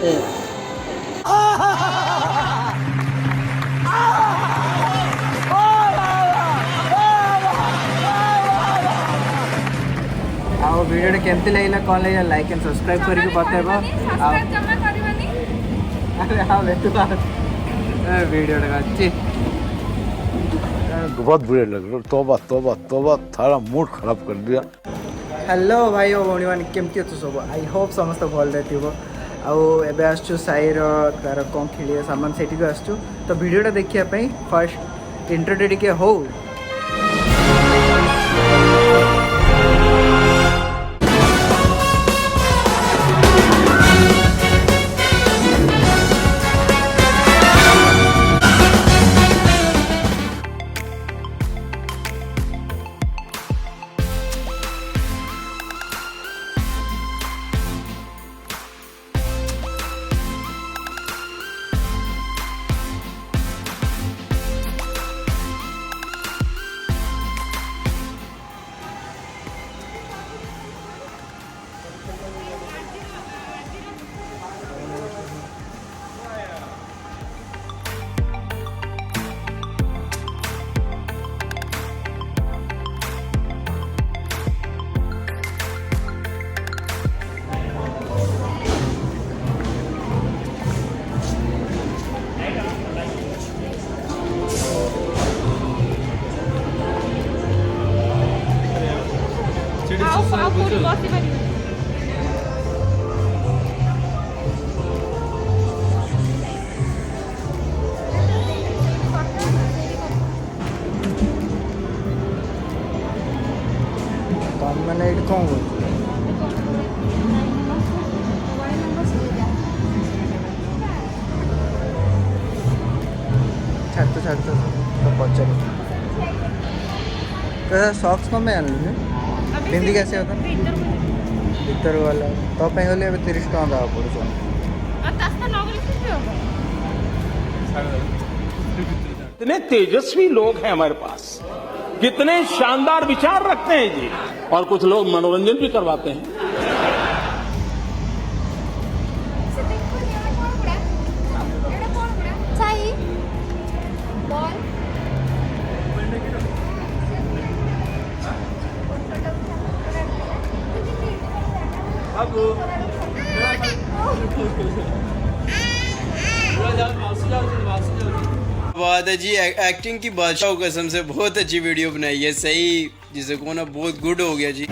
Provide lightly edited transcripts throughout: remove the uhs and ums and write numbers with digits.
ଆଉ ଭିଡ଼ିଓଟା କେମିତି ଲାଗିଲା କ'ଣ ଲାଗିଲା ଲାଇକ୍ ଆଣ୍ଡ ସବସ୍କ୍ରାଇବ୍ କରିକି ବତେଇବ। वीडियो अच्छी बहुत बुरे लग रहे। तोबा तोबा तोबा थारा मूड खराब कर दिया। हेलो भाई और भौणी मैंने केमती अच्छे सब आई होप समस्त भले थी आबे आसचु साईर तार कौन खेल सामान से आसचु तो वीडियोटा देखापी फास्ट इंट्रोटे टिके हो। मैंने ये कौन छाड़ तो पचार सॉक्स कम में आनी पिंधि कैसे होता भीतर वाला तो गले 30 टका देवा पड़े। कितने तेजस्वी लोग हैं हमारे पास, कितने शानदार विचार रखते हैं जी। और कुछ लोग मनोरंजन भी करवाते हैं। बात है जी एक्टिंग की बादशाह कसम से बहुत अच्छी वीडियो बनाई है। सही जिसे को ना बहुत गुड हो गया जी।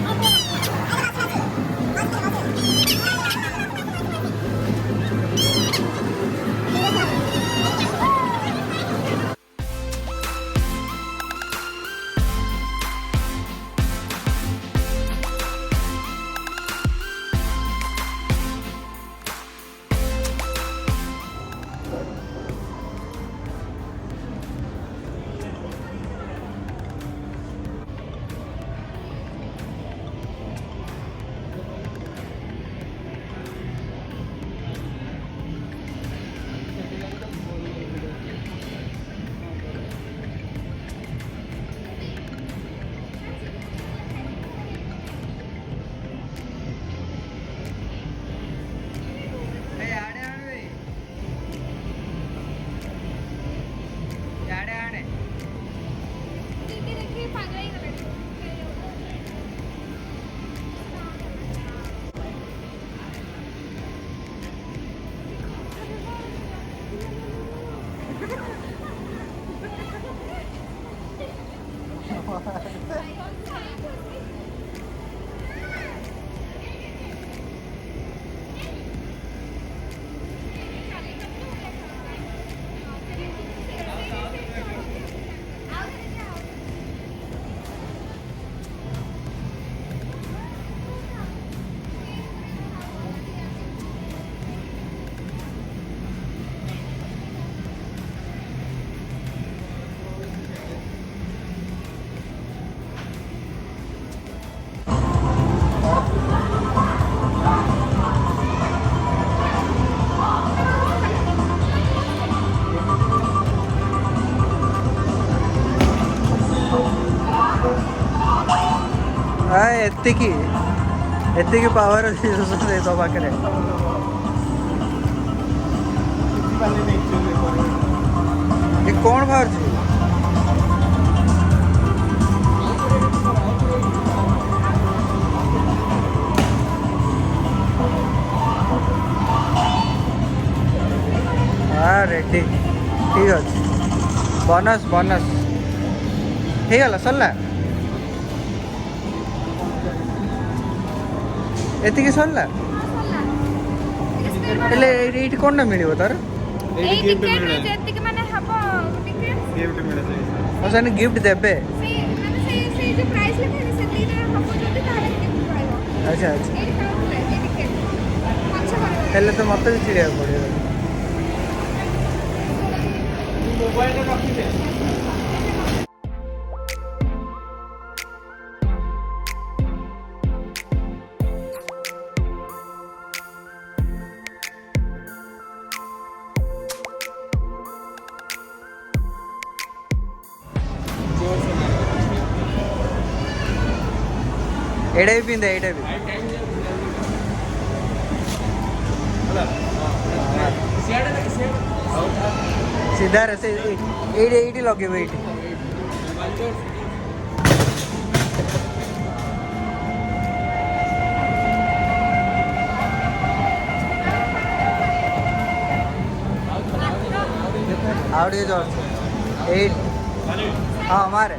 ଏତିକି ପାୱାର ଅଛି ତ ପାଖରେ। ये कौन बाहर हाँ रेडी ठीक अच्छे बोनस बोनस ठीक है सरला एतिकी सरला हेले एठी कोन ना मिलिबो तार असन गिफ्ट देबे अच्छा अच्छा हेले तो मत भी चिड़िया पड़े एडे भी पिंदे एडे भी सीधा रसे एडे एडी लगे वेट आवड़े जो 8 हाँ हमारे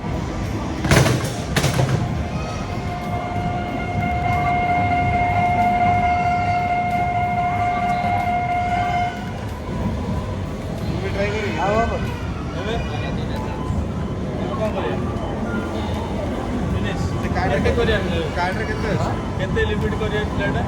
केते लिमिट करिया प्लेटा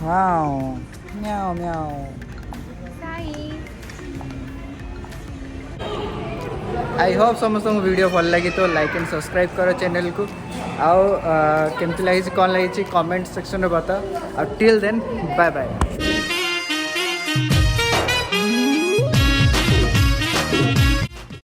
Wow. Meow meow. I hope समस्त वीडियो भल लगी तो लाइक एंड सब्सक्राइब करो चैनल को आउ केमती लगी कौन लगी कमेंट सेक्शन में बता टिल देन बाय बाय।